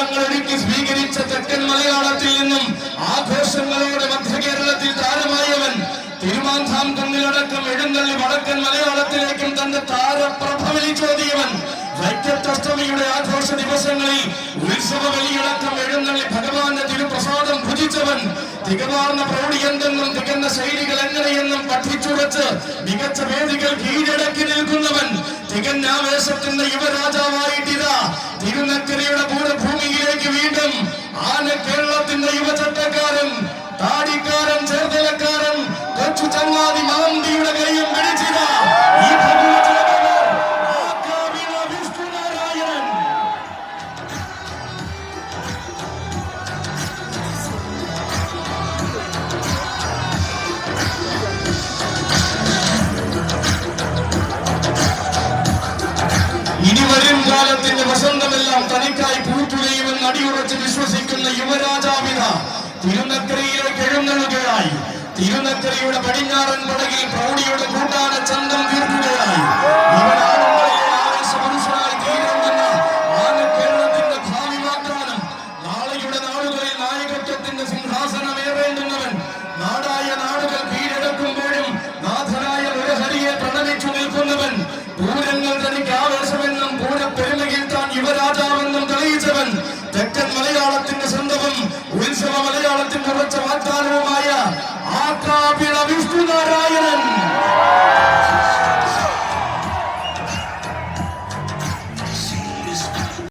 മേളതാളങ്ങൾ ഒരുക്കി സ്വീകരിച്ച തെക്കൻ മലയാളത്തിൽ നിന്നും ആഘോഷങ്ങളോടെ മധ്യ കേരളത്തിൽ താരമായവൻ തിരുമാന്താം കുന്നിലടക്കം എഴുന്നള്ളി വടക്കൻ മലയാളത്തിലേക്കും തന്റെ താരപ്രഭ വലിച്ചോതിയവൻ വൈക്കത്തഷ്ടമിയുടെ ആഘോഷ ദിവസങ്ങളിൽ ഉത്സവ ബലിയടക്കം എഴുന്നള്ളി ഭഗവാന്റെ തിരുപ്രസാദം ഭുജിച്ചവൻ തികവാർന്ന പ്രൗഢി എന്തെന്നും തികഞ്ഞ ശൈലികൾ എങ്ങനെയെന്നും പഠിച്ചുറച്ച് മികച്ച വേദികൾ കീഴടക്കി നിൽക്കുന്നവൻ തികഞ്ഞ ആവേശത്തിന്റെ യുവരാജാവായിട്ടിതാ തിരുനക്കരയുടെ പൂരഭൂമിയിലേക്ക് വീണ്ടും ആന കേരളത്തിന്റെ യുവചട്ടക്കാരൻ താടിക്കാരൻ ചേർത്തലക്കാരൻ കൊച്ചു ചങ്ങാതി മാന്തിയുടെ കൈയും പിടിച്ചിത ഈ വിഷ്ണുനാരായണൻ. ഇനി വരും കാലത്തിന്റെ വസന്തമെല്ലാം തനിക്കായി പൂത്തുലയുമെന്ന് അടിയുറച്ച് വിശ്വസിക്കുന്ന യുവരാജാവിത തിരുനക്കരയിലേക്ക് എഴുന്നള്ളുകയായി. തിരുനക്കരയുടെ പടിഞ്ഞാറൻ പടകിൽ പ്രൗഢിയുടെ കൂട്ടാന ചന്തം തീർക്കുകയായി.